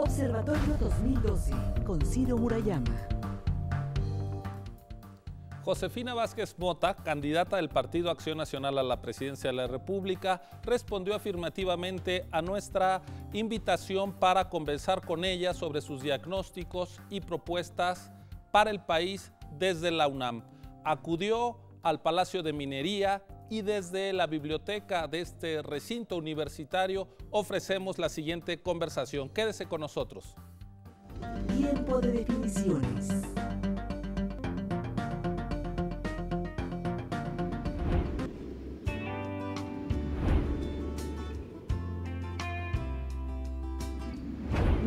Observatorio 2012 con Ciro Murayama. Josefina Vázquez Mota, candidata del Partido Acción Nacional a la presidencia de la República, respondió afirmativamente a nuestra invitación para conversar con ella sobre sus diagnósticos y propuestas para el país desde la UNAM. Acudió al Palacio de Minería y desde la biblioteca de este recinto universitario ofrecemos la siguiente conversación. Quédese con nosotros. Tiempo de definiciones.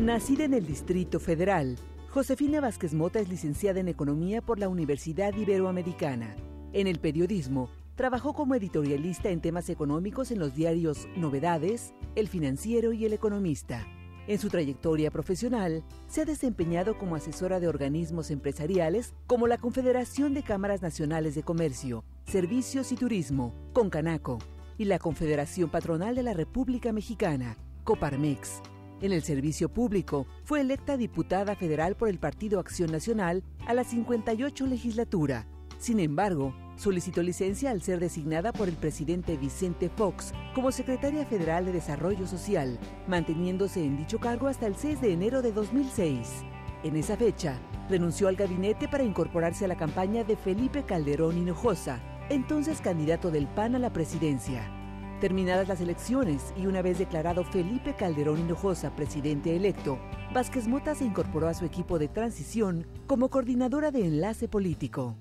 Nacida en el Distrito Federal, Josefina Vázquez Mota es licenciada en Economía por la Universidad Iberoamericana. En el periodismo, trabajó como editorialista en temas económicos en los diarios Novedades, El Financiero y El Economista. En su trayectoria profesional, se ha desempeñado como asesora de organismos empresariales como la Confederación de Cámaras Nacionales de Comercio, Servicios y Turismo, Concanaco, y la Confederación Patronal de la República Mexicana, Coparmex. En el servicio público, fue electa diputada federal por el Partido Acción Nacional a la 58 legislatura. Sin embargo, solicitó licencia al ser designada por el presidente Vicente Fox como secretaria federal de Desarrollo Social, manteniéndose en dicho cargo hasta el 6 de enero de 2006. En esa fecha, renunció al gabinete para incorporarse a la campaña de Felipe Calderón Hinojosa, entonces candidato del PAN a la presidencia. Terminadas las elecciones y una vez declarado Felipe Calderón Hinojosa presidente electo, Vázquez Mota se incorporó a su equipo de transición como coordinadora de enlace político.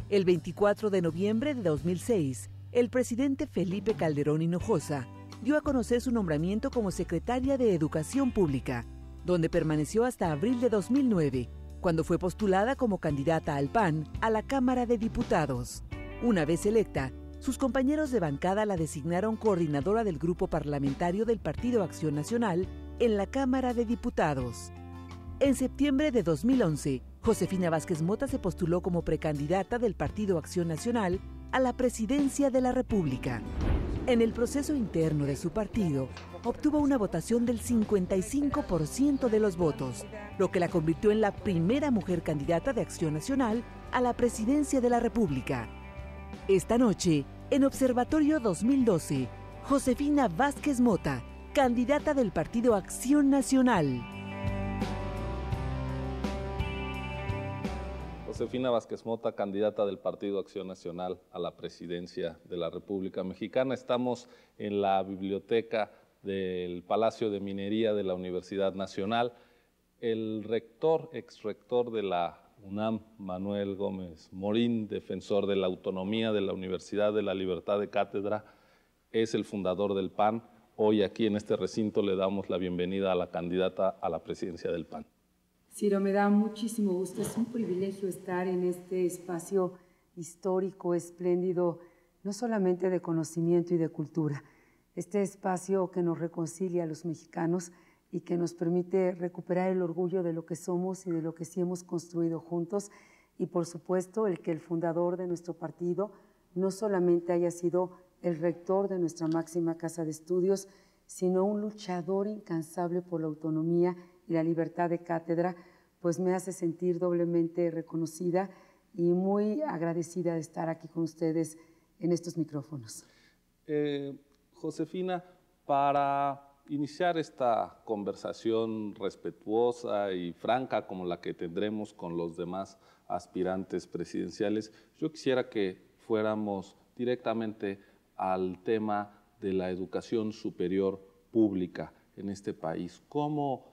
El 24 de noviembre de 2006, el presidente Felipe Calderón Hinojosa dio a conocer su nombramiento como secretaria de Educación Pública, donde permaneció hasta abril de 2009, cuando fue postulada como candidata al PAN a la Cámara de Diputados. Una vez electa, sus compañeros de bancada la designaron coordinadora del grupo parlamentario del Partido Acción Nacional en la Cámara de Diputados. En septiembre de 2011, Josefina Vázquez Mota se postuló como precandidata del Partido Acción Nacional a la presidencia de la República. En el proceso interno de su partido, obtuvo una votación del 55% de los votos, lo que la convirtió en la primera mujer candidata de Acción Nacional a la presidencia de la República. Esta noche, en Observatorio 2012, Josefina Vázquez Mota, candidata del Partido Acción Nacional. Josefina Vázquez Mota, candidata del Partido Acción Nacional a la presidencia de la República Mexicana. Estamos en la biblioteca del Palacio de Minería de la Universidad Nacional. El rector, exrector de la UNAM, Manuel Gómez Morín, defensor de la autonomía de la Universidad, de la libertad de cátedra, es el fundador del PAN. Hoy aquí en este recinto le damos la bienvenida a la candidata a la presidencia del PAN. Ciro, me da muchísimo gusto, es un privilegio estar en este espacio histórico, espléndido, no solamente de conocimiento y de cultura, este espacio que nos reconcilia a los mexicanos y que nos permite recuperar el orgullo de lo que somos y de lo que sí hemos construido juntos, y por supuesto el que el fundador de nuestro partido no solamente haya sido el rector de nuestra máxima casa de estudios, sino un luchador incansable por la autonomía y la libertad de cátedra, pues me hace sentir doblemente reconocida y muy agradecida de estar aquí con ustedes en estos micrófonos. Josefina, para iniciar esta conversación respetuosa y franca como la que tendremos con los demás aspirantes presidenciales, yo quisiera que fuéramos directamente al tema de la educación superior pública en este país. ¿Cómo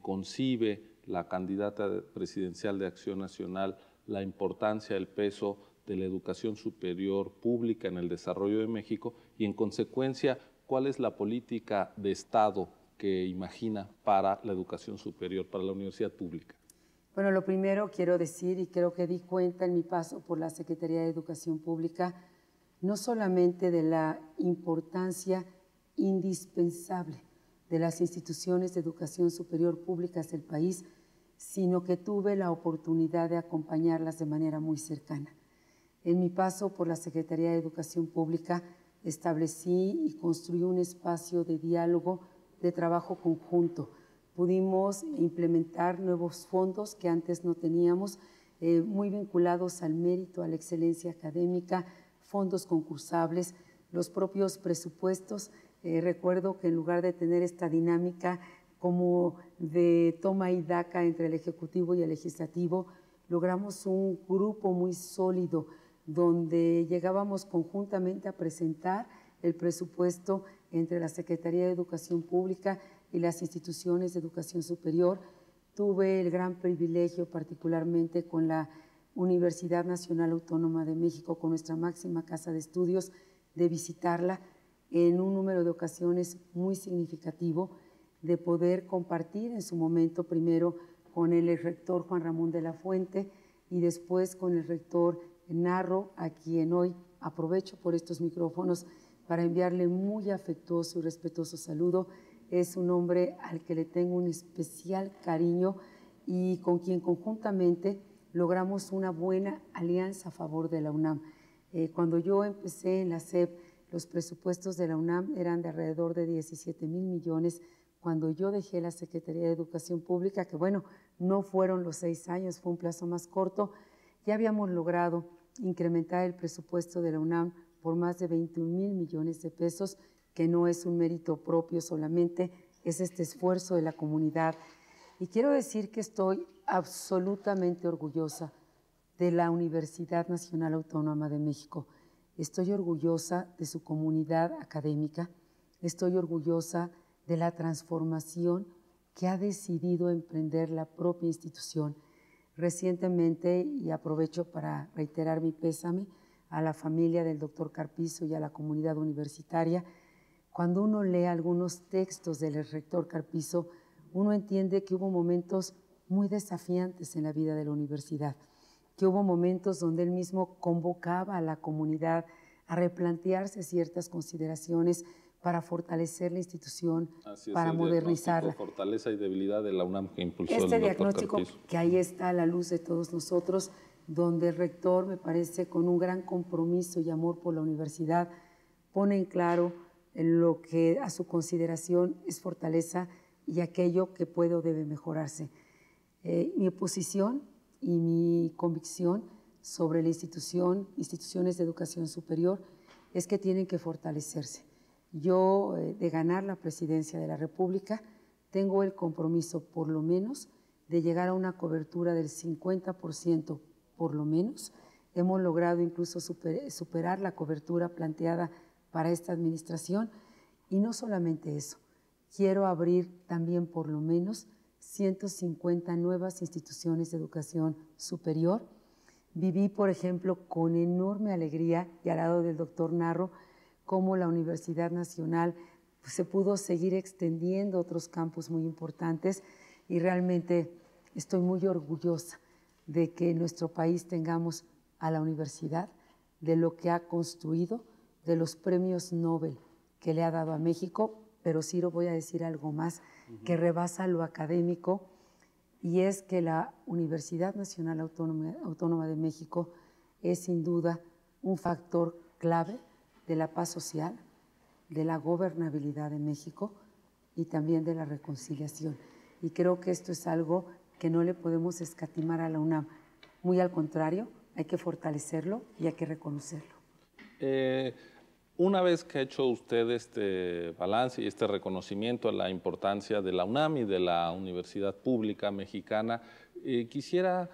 concibe la candidata presidencial de Acción Nacional la importancia, el peso de la educación superior pública en el desarrollo de México y, en consecuencia, cuál es la política de Estado que imagina para la educación superior, para la universidad pública? Bueno, lo primero quiero decir, y creo que di cuenta en mi paso por la Secretaría de Educación Pública, no solamente de la importancia indispensable de las instituciones de educación superior públicas del país, sino que tuve la oportunidad de acompañarlas de manera muy cercana. En mi paso por la Secretaría de Educación Pública establecí y construí un espacio de diálogo, de trabajo conjunto, pudimos implementar nuevos fondos que antes no teníamos, muy vinculados al mérito, a la excelencia académica, fondos concursables, los propios presupuestos. Recuerdo que en lugar de tener esta dinámica como de toma y daca entre el Ejecutivo y el Legislativo, logramos un grupo muy sólido donde llegábamos conjuntamente a presentar el presupuesto entre la Secretaría de Educación Pública y las instituciones de educación superior. Tuve el gran privilegio, particularmente con la Universidad Nacional Autónoma de México, con nuestra máxima casa de estudios, de visitarla en un número de ocasiones muy significativo, de poder compartir en su momento primero con el rector Juan Ramón de la Fuente y después con el rector Narro, a quien hoy aprovecho por estos micrófonos para enviarle muy afectuoso y respetuoso saludo. Es un hombre al que le tengo un especial cariño y con quien conjuntamente logramos una buena alianza a favor de la UNAM. Cuando yo empecé en la SEP, los presupuestos de la UNAM eran de alrededor de 17,000 millones. Cuando yo dejé la Secretaría de Educación Pública, que bueno, no fueron los 6 años, fue un plazo más corto, ya habíamos logrado incrementar el presupuesto de la UNAM por más de 21,000 millones de pesos, que no es un mérito propio solamente, es este esfuerzo de la comunidad. Y quiero decir que estoy absolutamente orgullosa de la Universidad Nacional Autónoma de México. Estoy orgullosa de su comunidad académica, estoy orgullosa de la transformación que ha decidido emprender la propia institución. Recientemente, y aprovecho para reiterar mi pésame a la familia del doctor Carpizo y a la comunidad universitaria, cuando uno lee algunos textos del rector Carpizo, uno entiende que hubo momentos muy desafiantes en la vida de la universidad, que hubo momentos donde él mismo convocaba a la comunidad a replantearse ciertas consideraciones para fortalecer la institución, para modernizarla. Fortaleza y debilidad de la UNAM que impulsó este el diagnóstico Carpizo. Que ahí está a la luz de todos nosotros, donde el rector, me parece, con un gran compromiso y amor por la universidad, pone en claro lo que a su consideración es fortaleza y aquello que puede o debe mejorarse. Mi oposición y mi convicción sobre la instituciones de educación superior, es que tienen que fortalecerse. Yo, de ganar la presidencia de la República, tengo el compromiso, por lo menos, de llegar a una cobertura del 50%, por lo menos. Hemos logrado incluso superar la cobertura planteada para esta administración. Y no solamente eso, quiero abrir también por lo menos 150 nuevas instituciones de educación superior. Viví, por ejemplo, con enorme alegría y al lado del doctor Narro, cómo la Universidad Nacional se pudo seguir extendiendo a otros campus muy importantes, y realmente estoy muy orgullosa de que en nuestro país tengamos a la universidad, de lo que ha construido, de los premios Nobel que le ha dado a México, pero sí lo voy a decir algo más que rebasa lo académico, y es que la Universidad Nacional Autónoma de México es sin duda un factor clave de la paz social, de la gobernabilidad de México y también de la reconciliación. Y creo que esto es algo que no le podemos escatimar a la UNAM. Muy al contrario, hay que fortalecerlo y hay que reconocerlo. Una vez que ha hecho usted este balance y este reconocimiento a la importancia de la UNAM y de la Universidad Pública Mexicana, quisiera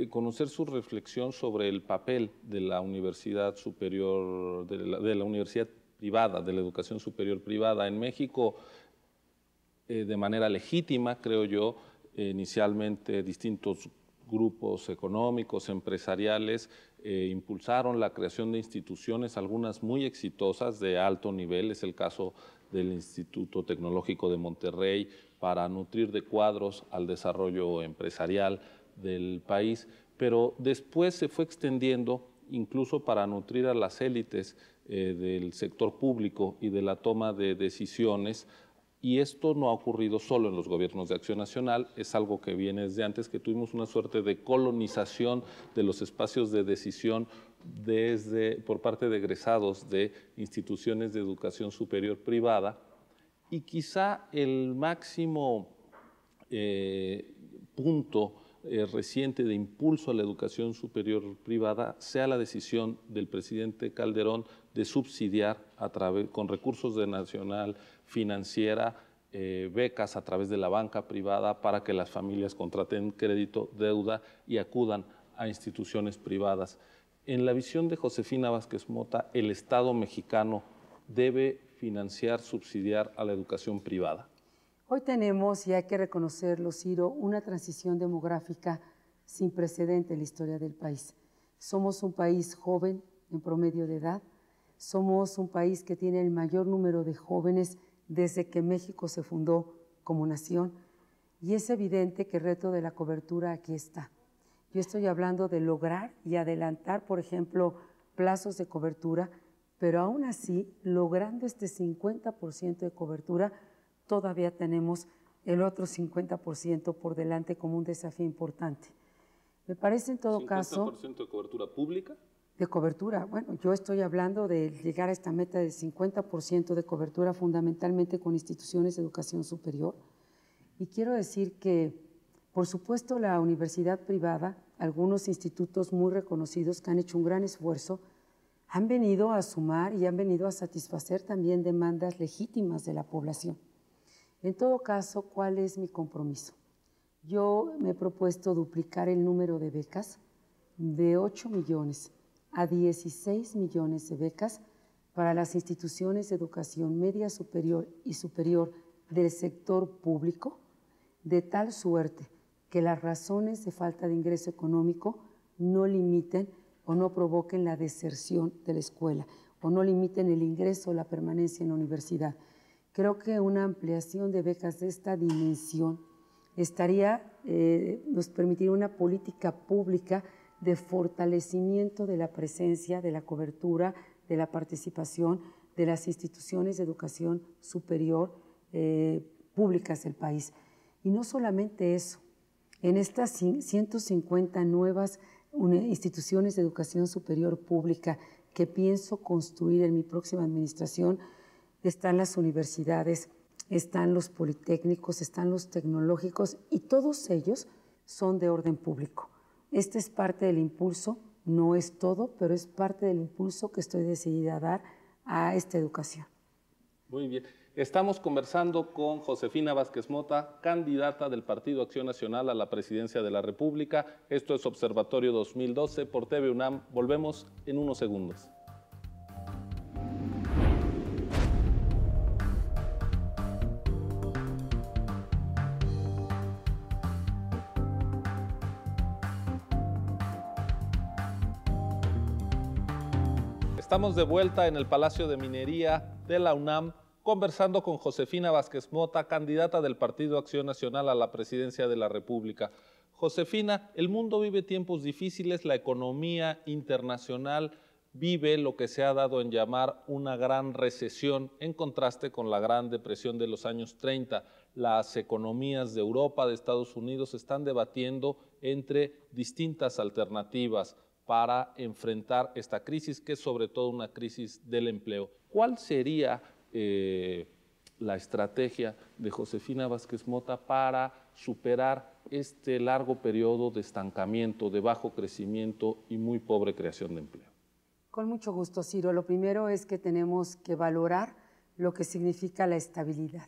conocer su reflexión sobre el papel de la universidad superior, de la universidad privada, de la educación superior privada en México, de manera legítima, creo yo. Inicialmente distintos grupos económicos, empresariales, impulsaron la creación de instituciones, algunas muy exitosas de alto nivel. Es el caso del Instituto Tecnológico de Monterrey, para nutrir de cuadros al desarrollo empresarial del país, pero después se fue extendiendo incluso para nutrir a las élites del sector público y de la toma de decisiones. Y esto no ha ocurrido solo en los gobiernos de Acción Nacional, es algo que viene desde antes, que tuvimos una suerte de colonización de los espacios de decisión por parte de egresados de instituciones de educación superior privada. Y quizá el máximo punto reciente de impulso a la educación superior privada sea la decisión del presidente Calderón de subsidiar con recursos de Nacional Financiera becas a través de la banca privada para que las familias contraten crédito, deuda y acudan a instituciones privadas. En la visión de Josefina Vázquez Mota, ¿el Estado mexicano debe financiar, subsidiar a la educación privada? Hoy tenemos, y hay que reconocerlo, Ciro, una transición demográfica sin precedente en la historia del país. Somos un país joven en promedio de edad, somos un país que tiene el mayor número de jóvenes desde que México se fundó como nación, y es evidente que el reto de la cobertura aquí está. Yo estoy hablando de lograr y adelantar, por ejemplo, plazos de cobertura, pero aún así, logrando este 50% de cobertura, todavía tenemos el otro 50% por delante como un desafío importante. Me parece en todo caso… ¿50% de cobertura pública? De cobertura, bueno, yo estoy hablando de llegar a esta meta del 50% de cobertura fundamentalmente con instituciones de educación superior. Y quiero decir que, por supuesto, la universidad privada, algunos institutos muy reconocidos que han hecho un gran esfuerzo, han venido a sumar y han venido a satisfacer también demandas legítimas de la población. En todo caso, ¿cuál es mi compromiso? Yo me he propuesto duplicar el número de becas de 8 millones a 16 millones de becas para las instituciones de educación media superior y superior del sector público, de tal suerte que las razones de falta de ingreso económico no limiten o no provoquen la deserción de la escuela o no limiten el ingreso o la permanencia en la universidad. Creo que una ampliación de becas de esta dimensión nos permitiría una política pública de fortalecimiento de la presencia, de la cobertura, de la participación de las instituciones de educación superior públicas del país. Y no solamente eso, en estas 150 nuevas instituciones de educación superior pública que pienso construir en mi próxima administración, están las universidades, están los politécnicos, están los tecnológicos y todos ellos son de orden público. Este es parte del impulso, no es todo, pero es parte del impulso que estoy decidida a dar a esta educación. Muy bien. Estamos conversando con Josefina Vázquez Mota, candidata del Partido Acción Nacional a la presidencia de la República. Esto es Observatorio 2012 por TV UNAM. Volvemos en unos segundos. Estamos de vuelta en el Palacio de Minería de la UNAM, conversando con Josefina Vázquez Mota, candidata del Partido Acción Nacional a la presidencia de la República. Josefina, el mundo vive tiempos difíciles, la economía internacional vive lo que se ha dado en llamar una gran recesión, en contraste con la Gran Depresión de los años 30. Las economías de Europa, de Estados Unidos, están debatiendo entre distintas alternativas para enfrentar esta crisis, que es sobre todo una crisis del empleo. ¿Cuál sería la estrategia de Josefina Vázquez Mota para superar este largo periodo de estancamiento, de bajo crecimiento y muy pobre creación de empleo? Con mucho gusto, Ciro. Lo primero es que tenemos que valorar lo que significa la estabilidad.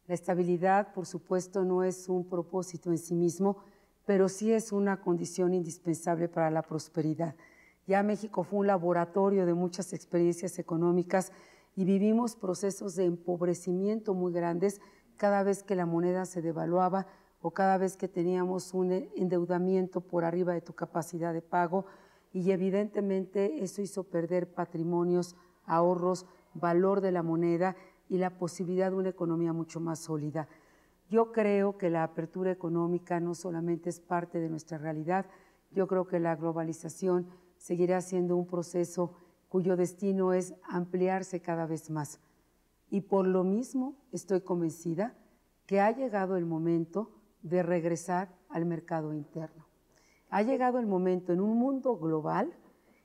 La estabilidad, por supuesto, no es un propósito en sí mismo, pero sí es una condición indispensable para la prosperidad. Ya México fue un laboratorio de muchas experiencias económicas y vivimos procesos de empobrecimiento muy grandes cada vez que la moneda se devaluaba o cada vez que teníamos un endeudamiento por arriba de tu capacidad de pago, y evidentemente eso hizo perder patrimonios, ahorros, valor de la moneda y la posibilidad de una economía mucho más sólida. Yo creo que la apertura económica no solamente es parte de nuestra realidad, yo creo que la globalización seguirá siendo un proceso cuyo destino es ampliarse cada vez más. Y por lo mismo estoy convencida que ha llegado el momento de regresar al mercado interno. Ha llegado el momento en un mundo global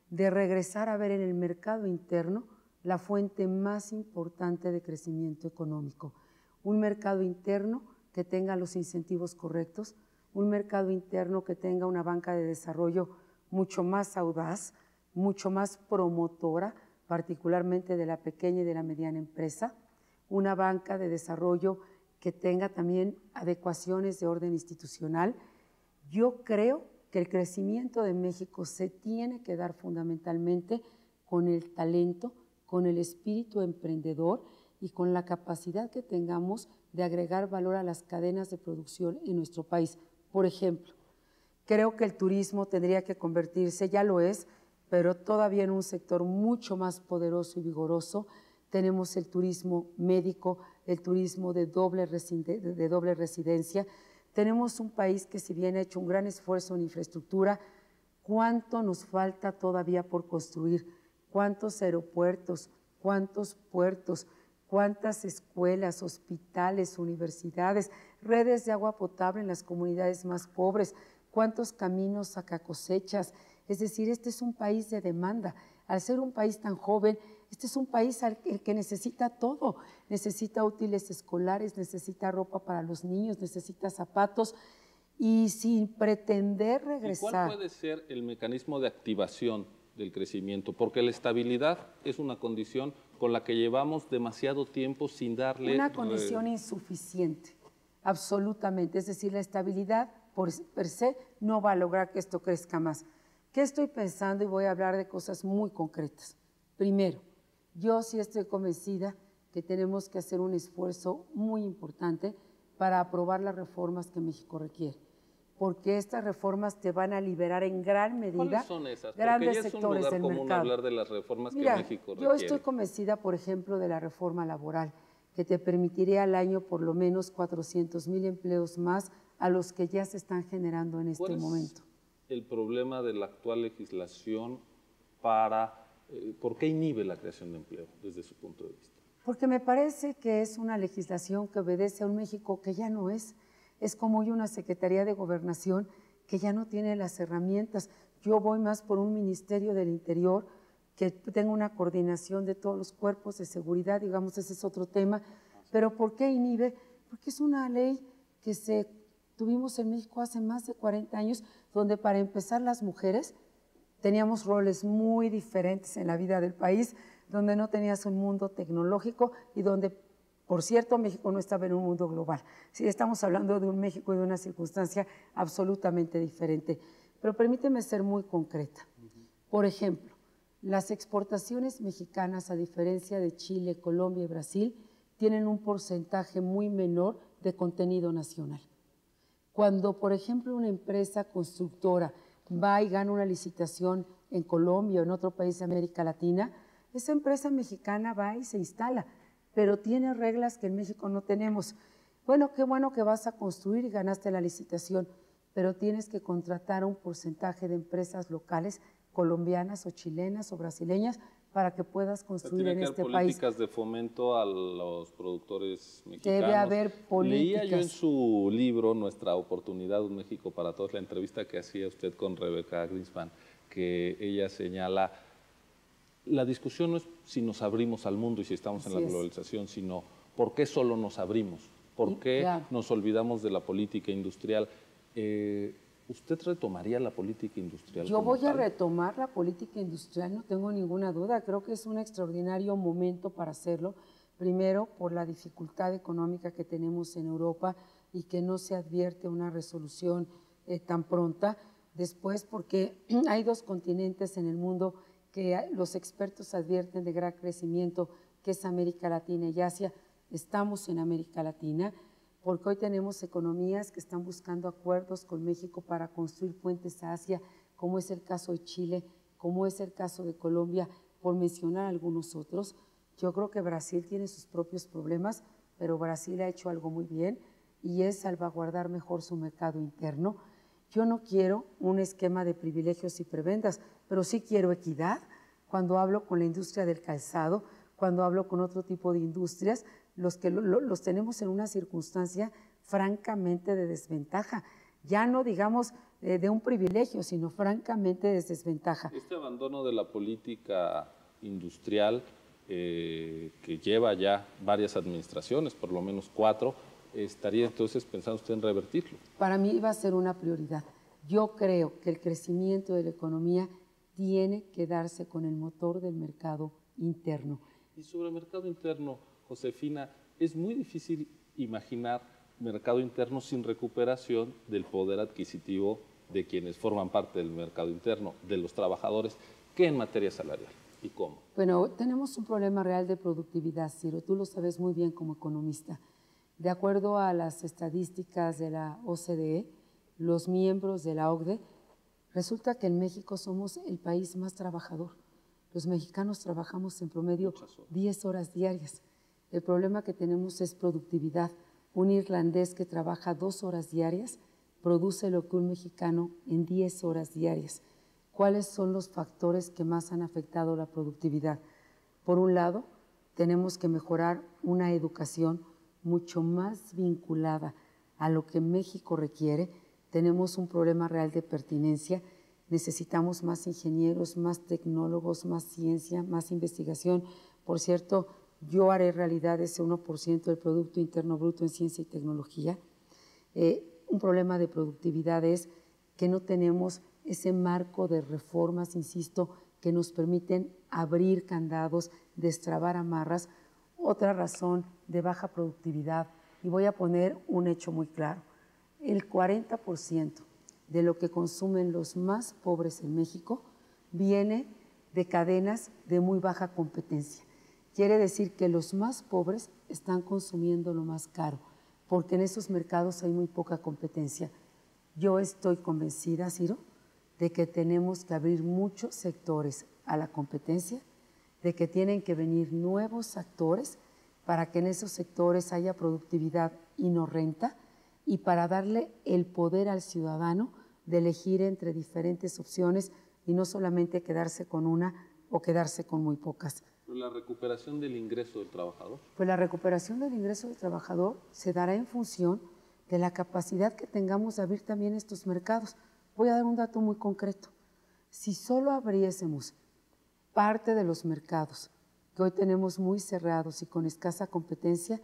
de regresar a ver en el mercado interno la fuente más importante de crecimiento económico. Un mercado interno que tenga los incentivos correctos, un mercado interno que tenga una banca de desarrollo mucho más audaz, mucho más promotora, particularmente de la pequeña y de la mediana empresa, una banca de desarrollo que tenga también adecuaciones de orden institucional. Yo creo que el crecimiento de México se tiene que dar fundamentalmente con el talento, con el espíritu emprendedor y con la capacidad que tengamos de agregar valor a las cadenas de producción en nuestro país. Por ejemplo, creo que el turismo tendría que convertirse, ya lo es, pero todavía en un sector mucho más poderoso y vigoroso. Tenemos el turismo médico, el turismo de doble residencia. Tenemos un país que, si bien ha hecho un gran esfuerzo en infraestructura, ¿cuánto nos falta todavía por construir? ¿Cuántos aeropuertos? ¿Cuántos puertos? ¿Cuántas escuelas, hospitales, universidades, redes de agua potable en las comunidades más pobres? ¿Cuántos caminos sacacosechas? Es decir, este es un país de demanda. Al ser un país tan joven, este es un país el que necesita todo. Necesita útiles escolares, necesita ropa para los niños, necesita zapatos, y sin pretender regresar. ¿Y cuál puede ser el mecanismo de activación del crecimiento? Porque la estabilidad es una condición con la que llevamos demasiado tiempo sin darle... Una condición insuficiente, absolutamente. Es decir, la estabilidad per se no va a lograr que esto crezca más. ¿Qué estoy pensando? Y voy a hablar de cosas muy concretas. Primero, yo sí estoy convencida que tenemos que hacer un esfuerzo muy importante para aprobar las reformas que México requiere, porque estas reformas te van a liberar en gran medida. ¿Cuáles son esas? Grandes Porque ya es un sectores lugar del común mercado. hablar de las reformas Mira, que México requiere. Yo estoy convencida, por ejemplo, de la reforma laboral, que te permitiría al año por lo menos 400,000 empleos más a los que ya se están generando en este momento. El problema de la actual legislación para, ¿por qué inhibe la creación de empleo desde su punto de vista? Porque me parece que es una legislación que obedece a un México que ya no es. Es como hoy una Secretaría de Gobernación que ya no tiene las herramientas. Yo voy más por un Ministerio del Interior que tenga una coordinación de todos los cuerpos de seguridad, digamos, ese es otro tema. Pero ¿por qué inhibe? Porque es una ley que tuvimos en México hace más de 40 años, donde para empezar las mujeres teníamos roles muy diferentes en la vida del país, donde no tenías un mundo tecnológico y donde, por cierto, México no estaba en un mundo global. Sí, estamos hablando de un México y de una circunstancia absolutamente diferente. Pero permíteme ser muy concreta. Por ejemplo, las exportaciones mexicanas, a diferencia de Chile, Colombia y Brasil, tienen un porcentaje muy menor de contenido nacional. Cuando, por ejemplo, una empresa constructora va y gana una licitación en Colombia o en otro país de América Latina, esa empresa mexicana va y se instala, pero tiene reglas que en México no tenemos. Bueno, qué bueno que vas a construir y ganaste la licitación, pero tienes que contratar un porcentaje de empresas locales, colombianas o chilenas o brasileñas, para que puedas construir en este país. Tiene que haber políticas de fomento a los productores mexicanos. Debe haber políticas. Leía yo en su libro, Nuestra Oportunidad, un México para Todos, la entrevista que hacía usted con Rebeca Grisman, que ella señala, la discusión no es si nos abrimos al mundo y si estamos en la globalización, sino por qué solo nos abrimos, por qué nos olvidamos de la política industrial. ¿Usted retomaría la política industrial? Yo voy a retomar la política industrial, no tengo ninguna duda. Creo que es un extraordinario momento para hacerlo. Primero, por la dificultad económica que tenemos en Europa y que no se advierte una resolución tan pronta. Después, porque hay dos continentes en el mundo que los expertos advierten de gran crecimiento, que es América Latina y Asia. Estamos en América Latina, porque hoy tenemos economías que están buscando acuerdos con México para construir puentes a Asia, como es el caso de Chile, como es el caso de Colombia, por mencionar algunos otros. Yo creo que Brasil tiene sus propios problemas, pero Brasil ha hecho algo muy bien y es salvaguardar mejor su mercado interno. Yo no quiero un esquema de privilegios y prebendas, pero sí quiero equidad. Cuando hablo con la industria del calzado, cuando hablo con otro tipo de industrias, los tenemos en una circunstancia francamente de desventaja. Ya no digamos de un privilegio, sino francamente de desventaja. Este abandono de la política industrial que lleva ya varias administraciones, por lo menos 4, ¿estaría entonces pensando usted en revertirlo? Para mí va a ser una prioridad. Yo creo que el crecimiento de la economía tiene que darse con el motor del mercado interno. Y sobre el mercado interno, Josefina, es muy difícil imaginar mercado interno sin recuperación del poder adquisitivo de quienes forman parte del mercado interno, de los trabajadores, ¿qué en materia salarial y cómo? Bueno, tenemos un problema real de productividad, Ciro, tú lo sabes muy bien como economista. De acuerdo a las estadísticas de la OCDE, los miembros de la OCDE, resulta que en México somos el país más trabajador. Los mexicanos trabajamos en promedio 10 horas diarias. El problema que tenemos es productividad. Un irlandés que trabaja 2 horas diarias produce lo que un mexicano en 10 horas diarias. ¿Cuáles son los factores que más han afectado la productividad? Por un lado, tenemos que mejorar una educación mucho más vinculada a lo que México requiere. Tenemos un problema real de pertinencia. Necesitamos más ingenieros, más tecnólogos, más ciencia, más investigación. Por cierto, yo haré realidad ese 1% del Producto Interno Bruto en ciencia y tecnología. Un problema de productividad es que no tenemos ese marco de reformas, insisto, que nos permiten abrir candados, destrabar amarras. Otra razón de baja productividad, y voy a poner un hecho muy claro, el 40% de lo que consumen los más pobres en México viene de cadenas de muy baja competencia. Quiere decir que los más pobres están consumiendo lo más caro, porque en esos mercados hay muy poca competencia. Yo estoy convencida, Ciro, de que tenemos que abrir muchos sectores a la competencia, de que tienen que venir nuevos actores para que en esos sectores haya productividad y no renta, y para darle el poder al ciudadano de elegir entre diferentes opciones y no solamente quedarse con una o quedarse con muy pocas. ¿La recuperación del ingreso del trabajador? Pues la recuperación del ingreso del trabajador se dará en función de la capacidad que tengamos de abrir también estos mercados. Voy a dar un dato muy concreto. Si solo abriésemos parte de los mercados que hoy tenemos muy cerrados y con escasa competencia,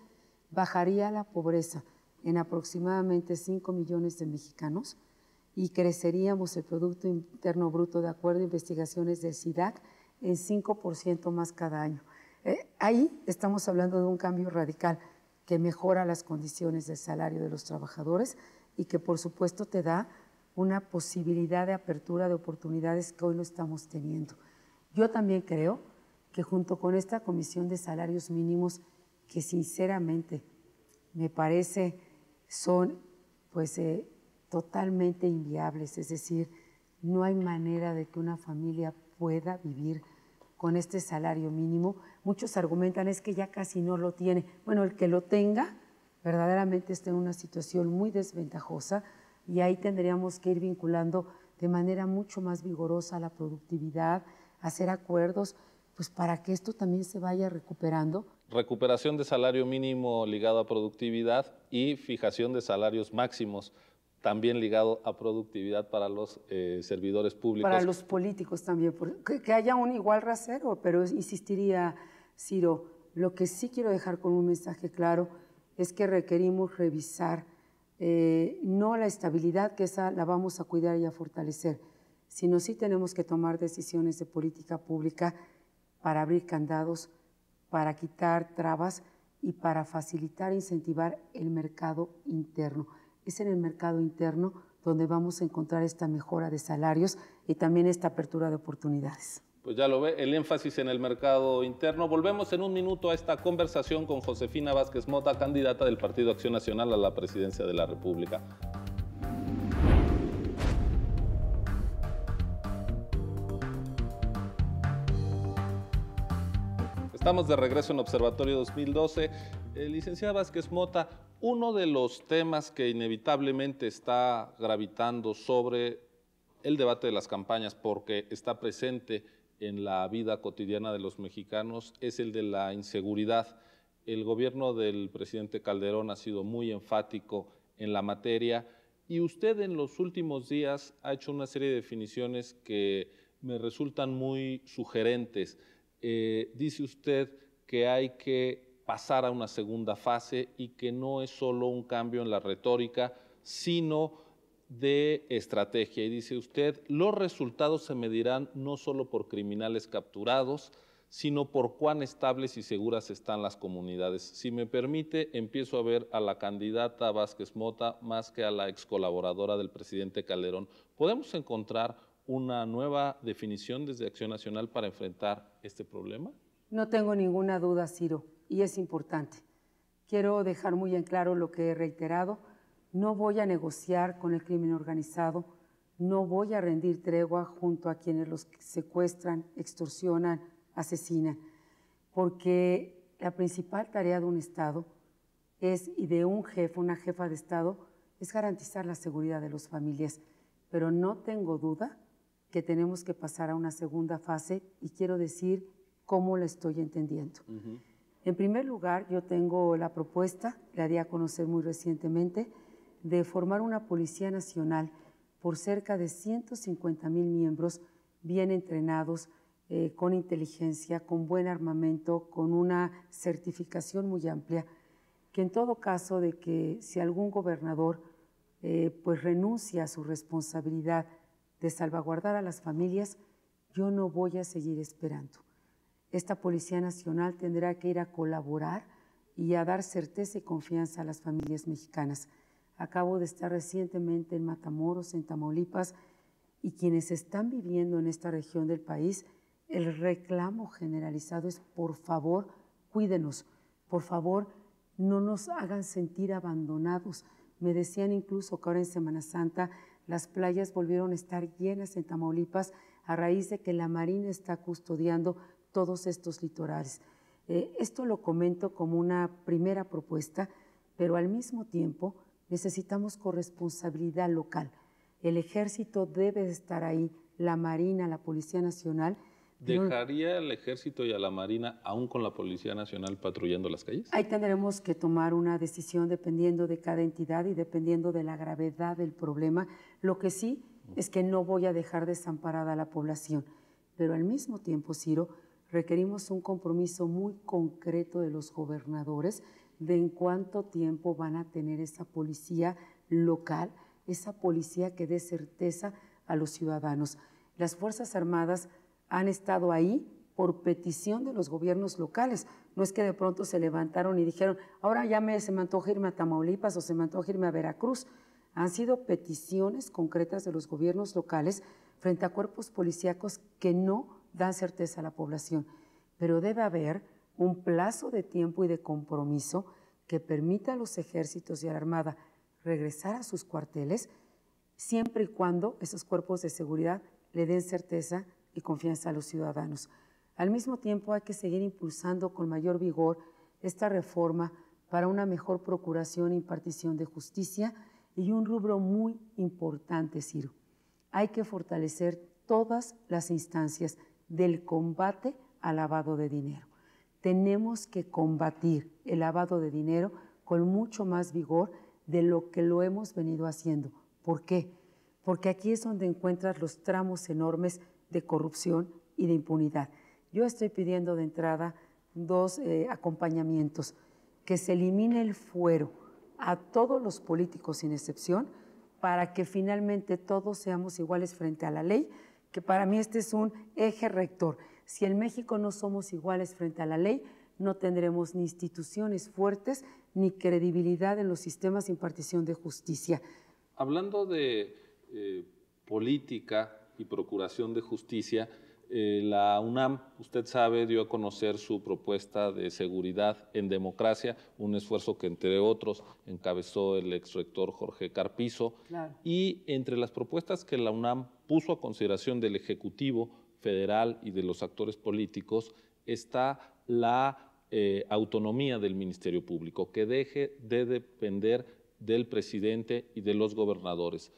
bajaría la pobreza en aproximadamente 5 millones de mexicanos y creceríamos el Producto Interno Bruto, de acuerdo a investigaciones del SIDAC, en 5% más cada año. Ahí estamos hablando de un cambio radical que mejora las condiciones del salario de los trabajadores y que por supuesto te da una posibilidad de apertura de oportunidades que hoy no estamos teniendo. Yo también creo que junto con esta Comisión de Salarios Mínimos, que sinceramente me parece son pues totalmente inviables, es decir, no hay manera de que una familia pueda vivir con este salario mínimo. Muchos argumentan es que ya casi no lo tiene. Bueno, el que lo tenga verdaderamente está en una situación muy desventajosa y ahí tendríamos que ir vinculando de manera mucho más vigorosa la productividad, hacer acuerdos, pues para que esto también se vaya recuperando. Recuperación de salario mínimo ligado a productividad y fijación de salarios máximos también ligado a productividad para los servidores públicos. Para los políticos también, que haya un igual rasero, pero insistiría, Ciro, lo que sí quiero dejar con un mensaje claro es que requerimos revisar no la estabilidad, que esa la vamos a cuidar y a fortalecer, sino sí tenemos que tomar decisiones de política pública para abrir candados, para quitar trabas y para facilitar e incentivar el mercado interno. Es en el mercado interno donde vamos a encontrar esta mejora de salarios y también esta apertura de oportunidades. Pues ya lo ve, el énfasis en el mercado interno. Volvemos en un minuto a esta conversación con Josefina Vázquez Mota, candidata del Partido Acción Nacional a la presidencia de la República. Estamos de regreso en Observatorio 2012. Licenciada Vázquez Mota, uno de los temas que inevitablemente está gravitando sobre el debate de las campañas, porque está presente en la vida cotidiana de los mexicanos, es el de la inseguridad. El gobierno del presidente Calderón ha sido muy enfático en la materia y usted en los últimos días ha hecho una serie de definiciones que me resultan muy sugerentes. Dice usted que hay que pasar a una segunda fase y que no es solo un cambio en la retórica, sino de estrategia. Y dice usted, los resultados se medirán no solo por criminales capturados, sino por cuán estables y seguras están las comunidades. Si me permite, empiezo a ver a la candidata Vázquez Mota más que a la ex colaboradora del presidente Calderón. ¿Podemos encontrar una nueva definición desde Acción Nacional para enfrentar este problema? No tengo ninguna duda, Ciro, y es importante. Quiero dejar muy en claro lo que he reiterado. No voy a negociar con el crimen organizado, no voy a rendir tregua junto a quienes los secuestran, extorsionan, asesinan, porque la principal tarea de un Estado y de un jefe, una jefa de Estado, es garantizar la seguridad de las familias. Pero no tengo duda que tenemos que pasar a una segunda fase y quiero decir cómo la estoy entendiendo. En primer lugar, yo tengo la propuesta, la di a conocer muy recientemente, de formar una Policía Nacional por cerca de 150,000 miembros bien entrenados, con inteligencia, con buen armamento, con una certificación muy amplia, que en todo caso de que si algún gobernador pues renuncia a su responsabilidad de salvaguardar a las familias, yo no voy a seguir esperando. Esta Policía Nacional tendrá que ir a colaborar y a dar certeza y confianza a las familias mexicanas. Acabo de estar recientemente en Matamoros, en Tamaulipas, y quienes están viviendo en esta región del país, el reclamo generalizado es: por favor, cuídenos, por favor, no nos hagan sentir abandonados. Me decían incluso que ahora en Semana Santa las playas volvieron a estar llenas en Tamaulipas a raíz de que la Marina está custodiando todos estos litorales. Esto lo comento como una primera propuesta, pero al mismo tiempo necesitamos corresponsabilidad local. El Ejército debe de estar ahí, la Marina, la Policía Nacional. ¿Dejaría el Ejército y a la Marina aún con la Policía Nacional patrullando las calles? Ahí tendremos que tomar una decisión dependiendo de cada entidad y dependiendo de la gravedad del problema. Lo que sí es que no voy a dejar desamparada a la población, pero al mismo tiempo, Ciro, requerimos un compromiso muy concreto de los gobernadores de en cuánto tiempo van a tener esa policía local, esa policía que dé certeza a los ciudadanos. Las Fuerzas Armadas han estado ahí por petición de los gobiernos locales. No es que de pronto se levantaron y dijeron, ahora ya se me antoja irme a Tamaulipas o se me antoja irme a Veracruz. Han sido peticiones concretas de los gobiernos locales frente a cuerpos policíacos que no dan certeza a la población. Pero debe haber un plazo de tiempo y de compromiso que permita a los ejércitos y a la Armada regresar a sus cuarteles, siempre y cuando esos cuerpos de seguridad le den certeza y confianza a los ciudadanos. Al mismo tiempo hay que seguir impulsando con mayor vigor esta reforma para una mejor procuración e impartición de justicia y un rubro muy importante, Ciro. Hay que fortalecer todas las instancias del combate al lavado de dinero. Tenemos que combatir el lavado de dinero con mucho más vigor de lo que lo hemos venido haciendo. ¿Por qué? Porque aquí es donde encuentras los tramos enormes de corrupción y de impunidad. Yo estoy pidiendo de entrada dos acompañamientos: que se elimine el fuero a todos los políticos sin excepción para que finalmente todos seamos iguales frente a la ley, que para mí este es un eje rector. Si en México no somos iguales frente a la ley, no tendremos ni instituciones fuertes ni credibilidad en los sistemas de impartición de justicia. Hablando de política y procuración de justicia, la UNAM, usted sabe, dio a conocer su propuesta de seguridad en democracia, un esfuerzo que entre otros encabezó el exrector Jorge Carpizo. Claro. Y entre las propuestas que la UNAM puso a consideración del Ejecutivo Federal y de los actores políticos está la autonomía del Ministerio Público, que deje de depender del presidente y de los gobernadores.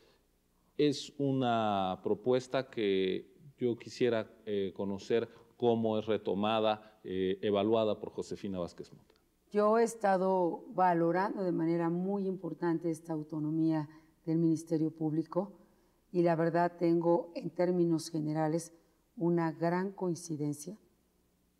Es una propuesta que yo quisiera conocer cómo es retomada, evaluada por Josefina Vázquez Mota. Yo he estado valorando de manera muy importante esta autonomía del Ministerio Público y la verdad tengo en términos generales una gran coincidencia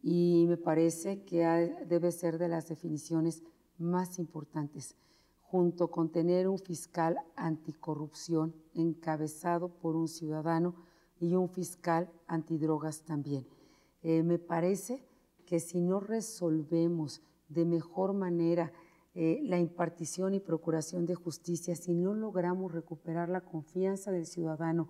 y me parece que debe ser de las definiciones más importantes, junto con tener un fiscal anticorrupción encabezado por un ciudadano y un fiscal antidrogas también. Me parece que si no resolvemos de mejor manera la impartición y procuración de justicia, si no logramos recuperar la confianza del ciudadano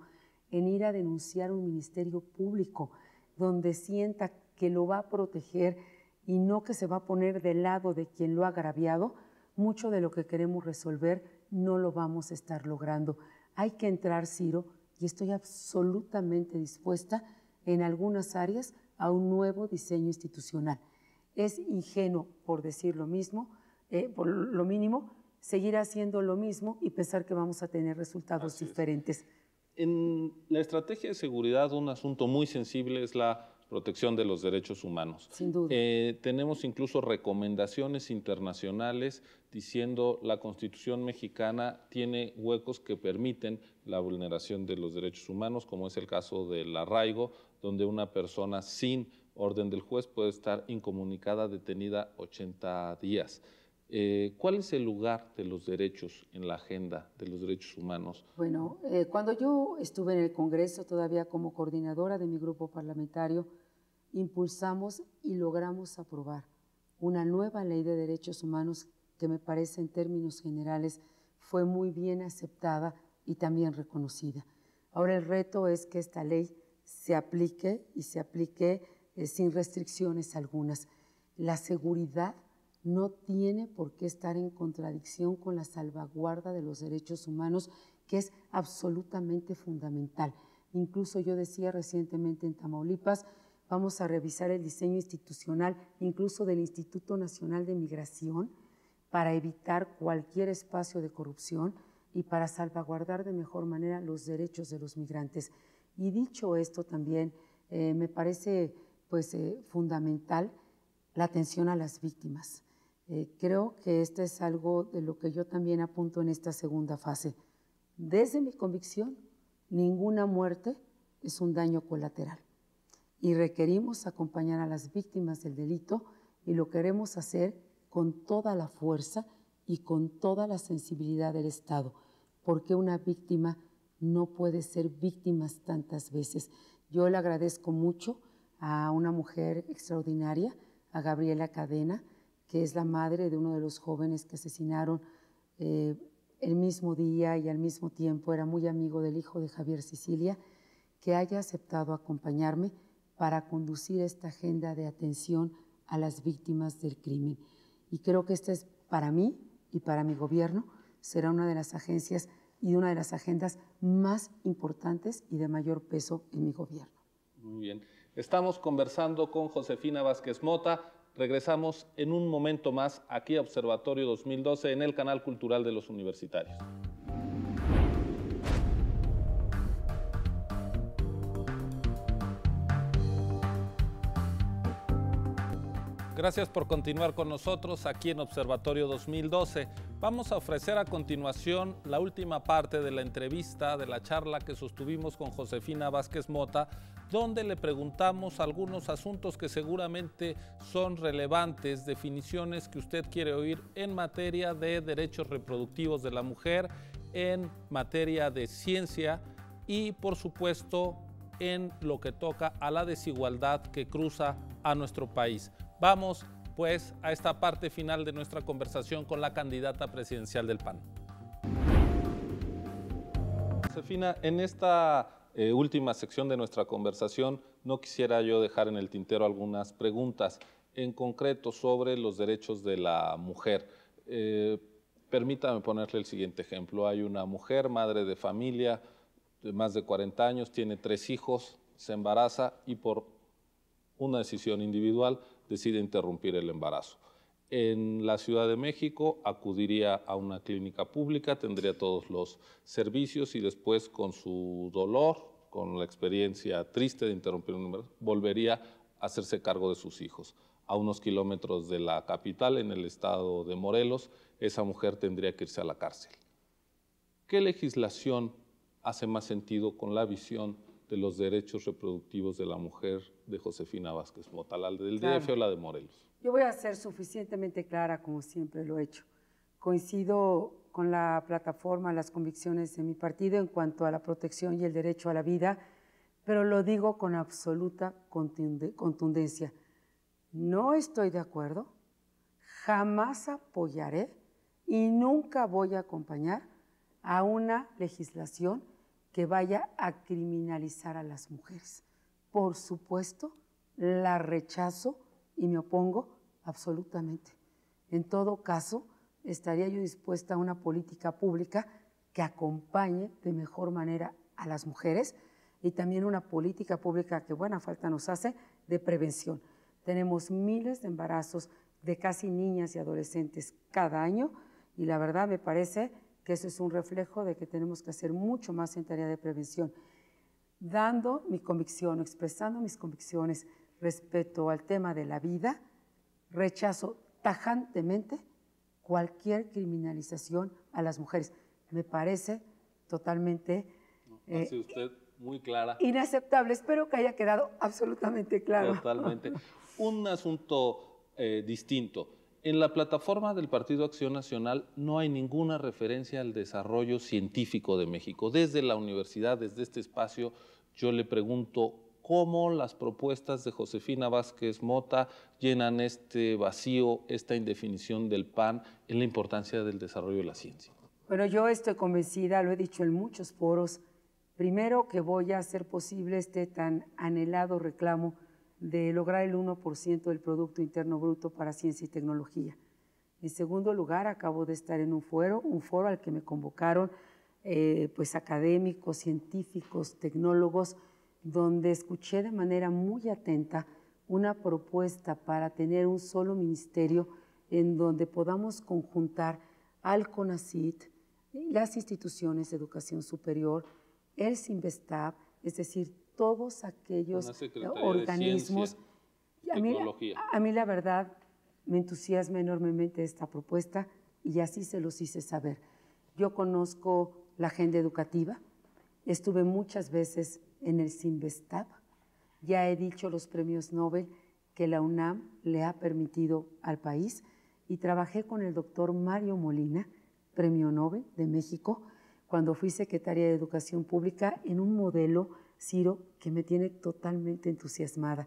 en ir a denunciar un ministerio público donde sienta que lo va a proteger y no que se va a poner del lado de quien lo ha agraviado, mucho de lo que queremos resolver no lo vamos a estar logrando. Hay que entrar, Ciro, y estoy absolutamente dispuesta en algunas áreas a un nuevo diseño institucional. Es ingenuo, por decir lo mismo, por lo mínimo, seguir haciendo lo mismo y pensar que vamos a tener resultados diferentes. En la estrategia de seguridad, un asunto muy sensible es la protección de los derechos humanos. Sin duda. Tenemos incluso recomendaciones internacionales diciendo la Constitución mexicana tiene huecos que permiten la vulneración de los derechos humanos, como es el caso del arraigo, donde una persona sin orden del juez puede estar incomunicada, detenida 80 días. ¿Cuál es el lugar de los derechos en la agenda de los derechos humanos? Bueno, cuando yo estuve en el Congreso, todavía como coordinadora de mi grupo parlamentario, impulsamos y logramos aprobar una nueva ley de derechos humanos que me parece en términos generales fue muy bien aceptada y también reconocida. Ahora el reto es que esta ley se aplique y se aplique sin restricciones algunas. La seguridad no tiene por qué estar en contradicción con la salvaguarda de los derechos humanos, que es absolutamente fundamental. Incluso yo decía recientemente en Tamaulipas, vamos a revisar el diseño institucional, incluso del Instituto Nacional de Migración, para evitar cualquier espacio de corrupción y para salvaguardar de mejor manera los derechos de los migrantes. Y dicho esto también, me parece fundamental la atención a las víctimas. Creo que esto es algo de lo que yo también apunto en esta segunda fase. Desde mi convicción, ninguna muerte es un daño colateral y requerimos acompañar a las víctimas del delito y lo queremos hacer con toda la fuerza y con toda la sensibilidad del Estado, porque una víctima no puede ser víctima tantas veces. Yo le agradezco mucho a una mujer extraordinaria, a Gabriela Cadena, que es la madre de uno de los jóvenes que asesinaron el mismo día y al mismo tiempo era muy amigo del hijo de Javier Sicilia, que haya aceptado acompañarme para conducir esta agenda de atención a las víctimas del crimen. Y creo que esta es para mí y para mi gobierno, será una de las agencias y una de las agendas más importantes y de mayor peso en mi gobierno. Muy bien. Estamos conversando con Josefina Vázquez Mota. Regresamos en un momento más aquí a Observatorio 2012 en el canal cultural de los universitarios. Gracias por continuar con nosotros aquí en Observatorio 2012. Vamos a ofrecer a continuación la última parte de la entrevista, de la charla que sostuvimos con Josefina Vázquez Mota, donde le preguntamos algunos asuntos que seguramente son relevantes, definiciones que usted quiere oír en materia de derechos reproductivos de la mujer, en materia de ciencia y, por supuesto, en lo que toca a la desigualdad que cruza a nuestro país. Vamos, pues, a esta parte final de nuestra conversación con la candidata presidencial del PAN. Josefina, en esta última sección de nuestra conversación, no quisiera yo dejar en el tintero algunas preguntas, en concreto sobre los derechos de la mujer. Permítame ponerle el siguiente ejemplo. Hay una mujer, madre de familia, de más de 40 años, tiene 3 hijos, se embaraza y por una decisión individual decide interrumpir el embarazo. En la Ciudad de México acudiría a una clínica pública, tendría todos los servicios y después, con su dolor, con la experiencia triste de interrumpir un embarazo, volvería a hacerse cargo de sus hijos. A unos kilómetros de la capital, en el estado de Morelos, esa mujer tendría que irse a la cárcel. ¿Qué legislación hace más sentido con la visión de los derechos reproductivos de la mujer de Josefina Vázquez Mota, la del Claro. DF o la de Morelos? Yo voy a ser suficientemente clara como siempre lo he hecho. Coincido con la plataforma, las convicciones de mi partido en cuanto a la protección y el derecho a la vida, pero lo digo con absoluta contundencia. No estoy de acuerdo, jamás apoyaré y nunca voy a acompañar a una legislación que vaya a criminalizar a las mujeres. Por supuesto, la rechazo y me opongo absolutamente. En todo caso, estaría yo dispuesta a una política pública que acompañe de mejor manera a las mujeres y también una política pública que buena falta nos hace de prevención. Tenemos miles de embarazos de casi niñas y adolescentes cada año y la verdad me parece que eso es un reflejo de que tenemos que hacer mucho más en tarea de prevención. Dando mi convicción, expresando mis convicciones respecto al tema de la vida, rechazo tajantemente cualquier criminalización a las mujeres. Me parece totalmente Hace usted muy clara. inaceptable. Espero que haya quedado absolutamente claro. Totalmente. Un asunto distinto. En la plataforma del Partido Acción Nacional no hay ninguna referencia al desarrollo científico de México. Desde la universidad, desde este espacio, yo le pregunto cómo las propuestas de Josefina Vázquez Mota llenan este vacío, esta indefinición del PAN en la importancia del desarrollo de la ciencia. Bueno, yo estoy convencida, lo he dicho en muchos foros, primero que voy a hacer posible este tan anhelado reclamo de lograr el 1% del Producto Interno Bruto para ciencia y tecnología. En segundo lugar, acabo de estar en un foro al que me convocaron pues académicos, científicos, tecnólogos, donde escuché de manera muy atenta una propuesta para tener un solo ministerio en donde podamos conjuntar al CONACYT, las instituciones de educación superior, el CINVESTAB, es decir, todos aquellos organismos. A mí la verdad me entusiasma enormemente esta propuesta y así se los hice saber. Yo conozco la agenda educativa, estuve muchas veces en el CINVESTAB, ya he dicho los premios Nobel que la UNAM le ha permitido al país y trabajé con el doctor Mario Molina, premio Nobel de México, cuando fui secretaria de Educación Pública en un modelo, Ciro, que me tiene totalmente entusiasmada.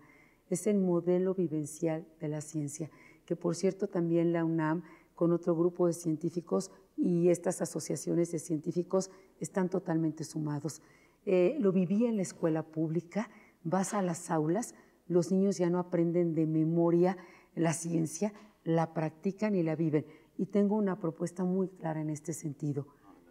Es el modelo vivencial de la ciencia, que por cierto también la UNAM, con otro grupo de científicos y estas asociaciones de científicos están totalmente sumados. Lo viví en la escuela pública, vas a las aulas, los niños ya no aprenden de memoria la ciencia, la practican y la viven. Y tengo una propuesta muy clara en este sentido.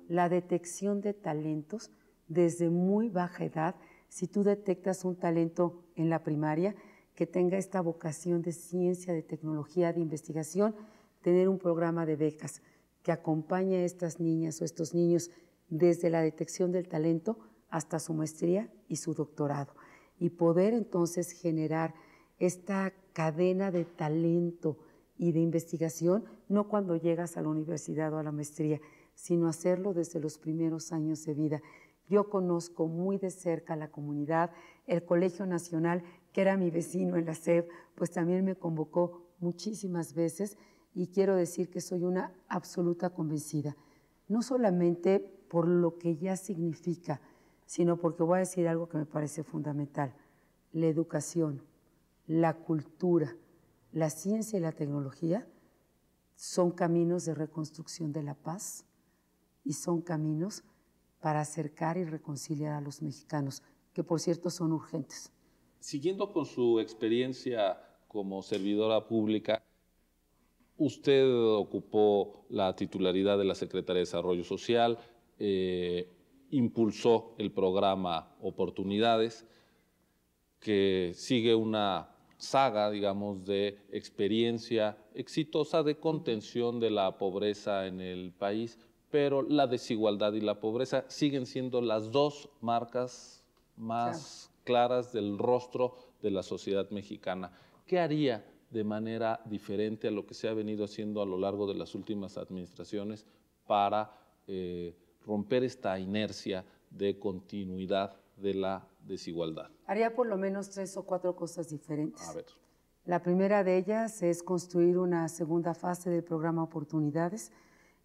La detección de talentos desde muy baja edad. Si tú detectas un talento en la primaria que tenga esta vocación de ciencia, de tecnología, de investigación, tener un programa de becas que acompañe a estas niñas o estos niños desde la detección del talento hasta su maestría y su doctorado. Y poder entonces generar esta cadena de talento y de investigación, no cuando llegas a la universidad o a la maestría, sino hacerlo desde los primeros años de vida. Yo conozco muy de cerca la comunidad, el Colegio Nacional, que era mi vecino en la SEP, pues también me convocó muchísimas veces y quiero decir que soy una absoluta convencida, no solamente por lo que ya significa, sino porque voy a decir algo que me parece fundamental. La educación, la cultura, la ciencia y la tecnología son caminos de reconstrucción de la paz y son caminos para acercar y reconciliar a los mexicanos, que por cierto son urgentes. Siguiendo con su experiencia como servidora pública, usted ocupó la titularidad de la Secretaría de Desarrollo Social, impulsó el programa Oportunidades, que sigue una saga, digamos, de experiencia exitosa de contención de la pobreza en el país, pero la desigualdad y la pobreza siguen siendo las dos marcas más claras del rostro de la sociedad mexicana. ¿Qué haría de manera diferente a lo que se ha venido haciendo a lo largo de las últimas administraciones para romper esta inercia de continuidad de la desigualdad? Haría por lo menos 3 o 4 cosas diferentes. A ver. La primera de ellas es construir una segunda fase del programa Oportunidades,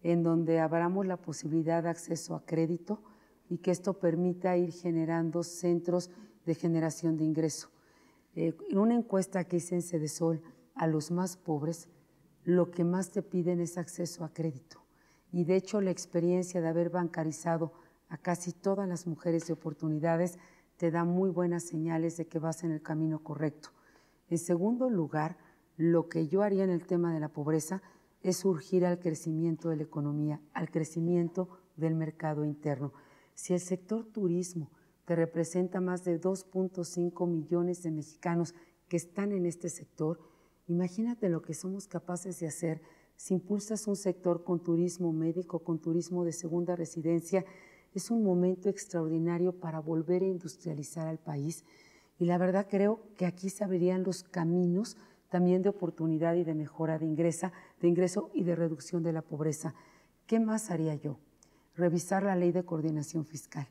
en donde abramos la posibilidad de acceso a crédito y que esto permita ir generando centros de generación de ingreso. En una encuesta que hice en Cedesol a los más pobres, lo que más te piden es acceso a crédito. Y de hecho la experiencia de haber bancarizado a casi todas las mujeres de oportunidades te da muy buenas señales de que vas en el camino correcto. En segundo lugar, lo que yo haría en el tema de la pobreza es urgir al crecimiento de la economía, al crecimiento del mercado interno. Si el sector turismo te representa más de 2.5 millones de mexicanos que están en este sector, imagínate lo que somos capaces de hacer si impulsas un sector con turismo médico, con turismo de segunda residencia. Es un momento extraordinario para volver a industrializar al país y la verdad creo que aquí se abrirían los caminos también de oportunidad y de mejora de ingreso y de reducción de la pobreza. ¿Qué más haría yo? Revisar la ley de coordinación fiscal.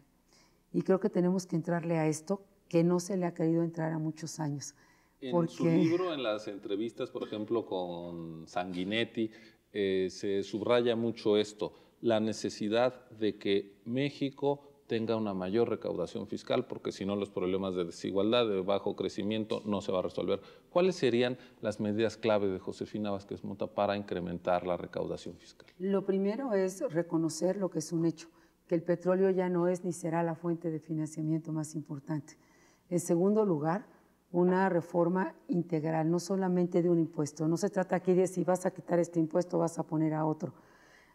Y creo que tenemos que entrarle a esto que no se le ha querido entrar a muchos años. En su libro, en las entrevistas, por ejemplo, con Sanguinetti, se subraya mucho esto, la necesidad de que México tenga una mayor recaudación fiscal, porque si no los problemas de desigualdad, de bajo crecimiento, no se va a resolver. ¿Cuáles serían las medidas clave de Josefina Vázquez Mota para incrementar la recaudación fiscal? Lo primero es reconocer lo que es un hecho, que el petróleo ya no es ni será la fuente de financiamiento más importante. En segundo lugar, una reforma integral, no solamente de un impuesto. No se trata aquí de si vas a quitar este impuesto, vas a poner a otro.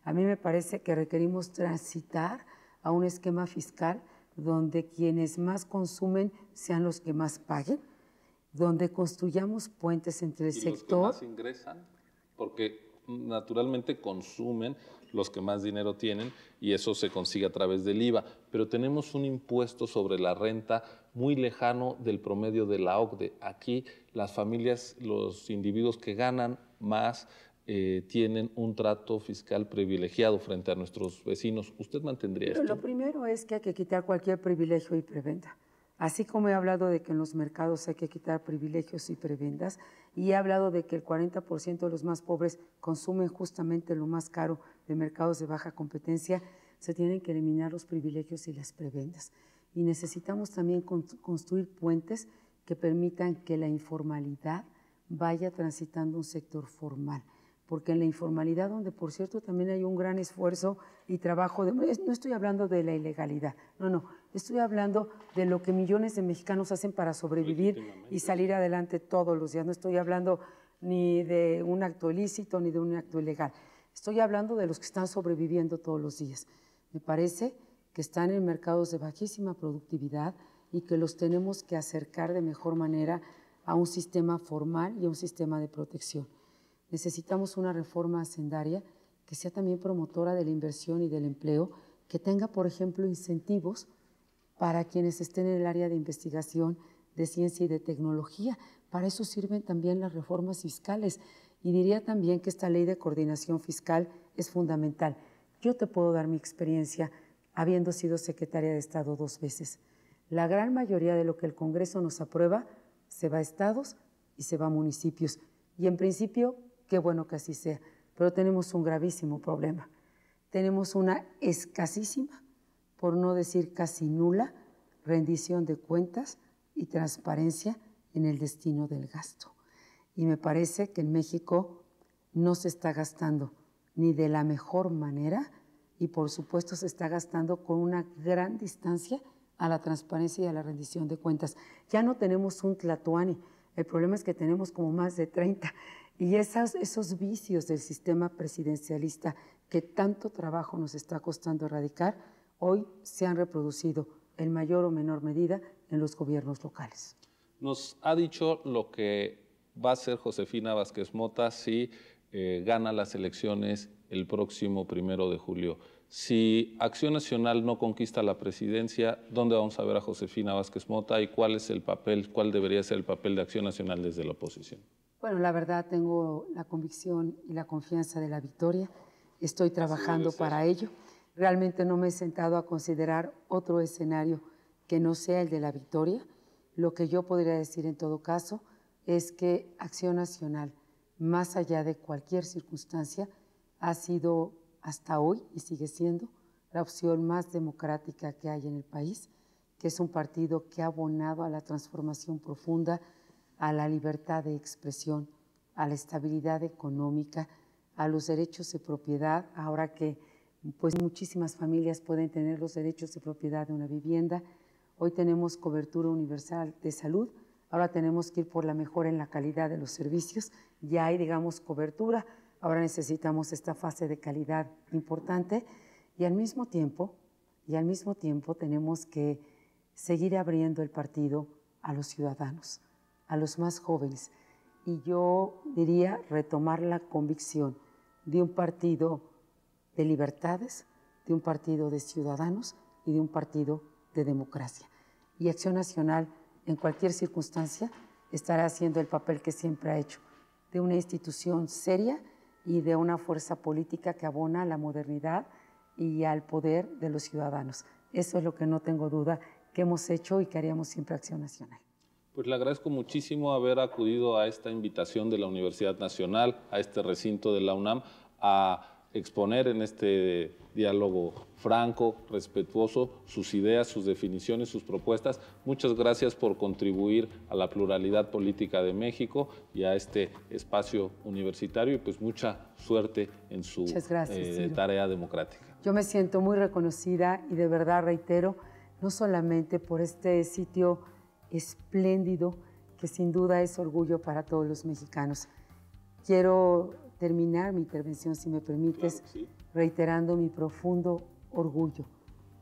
A mí me parece que requerimos transitar a un esquema fiscal donde quienes más consumen sean los que más paguen, donde construyamos puentes entre el sector. ¿Los que más ingresan? Porque naturalmente consumen los que más dinero tienen y eso se consigue a través del IVA, pero tenemos un impuesto sobre la renta muy lejano del promedio de la OCDE. Aquí las familias, los individuos que ganan más tienen un trato fiscal privilegiado frente a nuestros vecinos. ¿Usted mantendría esto? Lo primero es que hay que quitar cualquier privilegio y prebenda. Así como he hablado de que en los mercados hay que quitar privilegios y prebendas, y he hablado de que el 40% de los más pobres consumen justamente lo más caro de mercados de baja competencia, se tienen que eliminar los privilegios y las prebendas. Y necesitamos también construir puentes que permitan que la informalidad vaya transitando un sector formal. Porque en la informalidad, donde por cierto también hay un gran esfuerzo y trabajo, no estoy hablando de la ilegalidad, no, estoy hablando de lo que millones de mexicanos hacen para sobrevivir y salir adelante todos los días. No estoy hablando ni de un acto ilícito ni de un acto ilegal, estoy hablando de los que están sobreviviendo todos los días. Me parece que están en mercados de bajísima productividad y que los tenemos que acercar de mejor manera a un sistema formal y a un sistema de protección. Necesitamos una reforma hacendaria que sea también promotora de la inversión y del empleo, que tenga, por ejemplo, incentivos para quienes estén en el área de investigación, de ciencia y de tecnología. Para eso sirven también las reformas fiscales. Y diría también que esta ley de coordinación fiscal es fundamental. Yo te puedo dar mi experiencia habiendo sido secretaria de Estado 2 veces. La gran mayoría de lo que el Congreso nos aprueba se va a estados y se va a municipios. Y en principio, qué bueno que así sea, pero tenemos un gravísimo problema. Tenemos una escasísima, por no decir casi nula, rendición de cuentas y transparencia en el destino del gasto. Y me parece que en México no se está gastando ni de la mejor manera y por supuesto se está gastando con una gran distancia a la transparencia y a la rendición de cuentas. Ya no tenemos un tlatoani, el problema es que tenemos como más de 30. Y esos vicios del sistema presidencialista que tanto trabajo nos está costando erradicar, hoy se han reproducido en mayor o menor medida en los gobiernos locales. Nos ha dicho lo que va a hacer Josefina Vázquez Mota si gana las elecciones el próximo 1 de julio. Si Acción Nacional no conquista la presidencia, ¿dónde vamos a ver a Josefina Vázquez Mota y cuál es el papel, cuál debería ser el papel de Acción Nacional desde la oposición? Bueno, la verdad tengo la convicción y la confianza de la victoria. Estoy trabajando para ello. Realmente no me he sentado a considerar otro escenario que no sea el de la victoria. Lo que yo podría decir en todo caso es que Acción Nacional, más allá de cualquier circunstancia, ha sido hasta hoy y sigue siendo la opción más democrática que hay en el país, que es un partido que ha abonado a la transformación profunda, a la libertad de expresión, a la estabilidad económica, a los derechos de propiedad, ahora que pues muchísimas familias pueden tener los derechos de propiedad de una vivienda. Hoy tenemos cobertura universal de salud, ahora tenemos que ir por la mejora en la calidad de los servicios, ya hay, digamos, cobertura, ahora necesitamos esta fase de calidad importante y al mismo tiempo tenemos que seguir abriendo el partido a los ciudadanos, a los más jóvenes. Y yo diría retomar la convicción de un partido de libertades, de un partido de ciudadanos y de un partido de democracia. Y Acción Nacional, en cualquier circunstancia, estará haciendo el papel que siempre ha hecho, de una institución seria y de una fuerza política que abona a la modernidad y al poder de los ciudadanos. Eso es lo que no tengo duda que hemos hecho y que haríamos siempre Acción Nacional. Pues le agradezco muchísimo haber acudido a esta invitación de la Universidad Nacional, a este recinto de la UNAM, a exponer en este diálogo franco, respetuoso, sus ideas, sus definiciones, sus propuestas. Muchas gracias por contribuir a la pluralidad política de México y a este espacio universitario y pues mucha suerte en su tarea democrática. Yo me siento muy reconocida y de verdad reitero, no solamente por este sitio espléndido que sin duda es orgullo para todos los mexicanos. Quiero terminar mi intervención, si me permites, claro, sí, reiterando mi profundo orgullo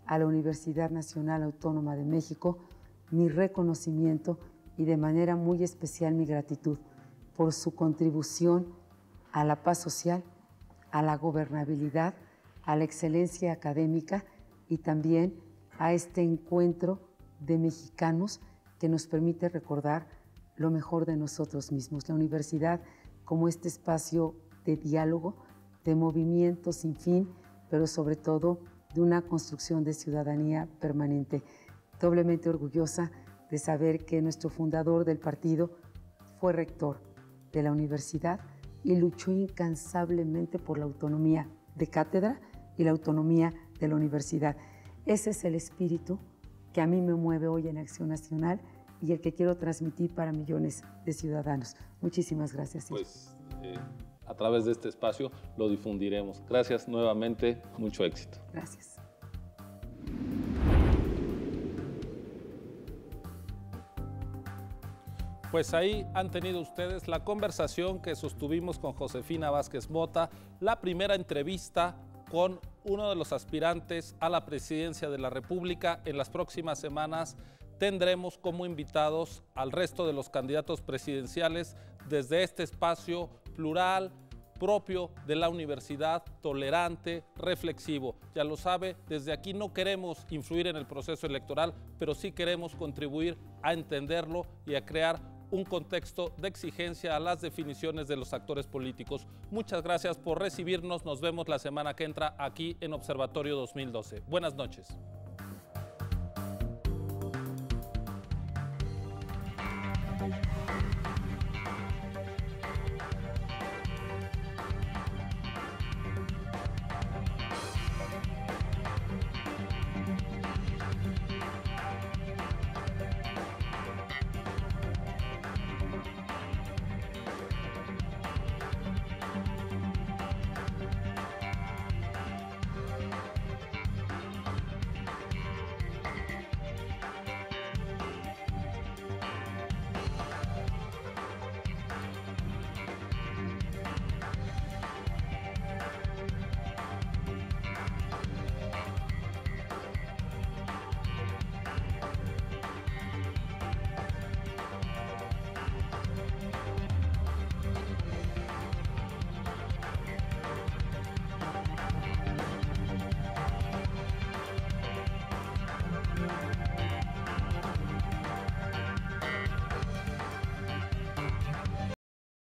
a la Universidad Nacional Autónoma de México, mi reconocimiento y de manera muy especial mi gratitud por su contribución a la paz social, a la gobernabilidad, a la excelencia académica y también a este encuentro de mexicanos que nos permite recordar lo mejor de nosotros mismos. La universidad como este espacio de diálogo, de movimiento sin fin, pero sobre todo de una construcción de ciudadanía permanente. Doblemente orgullosa de saber que nuestro fundador del partido fue rector de la universidad y luchó incansablemente por la autonomía de cátedra y la autonomía de la universidad. Ese es el espíritu que a mí me mueve hoy en Acción Nacional y el que quiero transmitir para millones de ciudadanos. Muchísimas gracias. Pues a través de este espacio lo difundiremos. Gracias nuevamente, mucho éxito. Gracias. Pues ahí han tenido ustedes la conversación que sostuvimos con Josefina Vázquez Mota, la primera entrevista con uno de los aspirantes a la presidencia de la República. En las próximas semanas tendremos como invitados al resto de los candidatos presidenciales desde este espacio plural, propio de la universidad, tolerante, reflexivo. Ya lo sabe, desde aquí no queremos influir en el proceso electoral, pero sí queremos contribuir a entenderlo y a crear un contexto de exigencia a las definiciones de los actores políticos. Muchas gracias por recibirnos. Nos vemos la semana que entra aquí en Observatorio 2012. Buenas noches.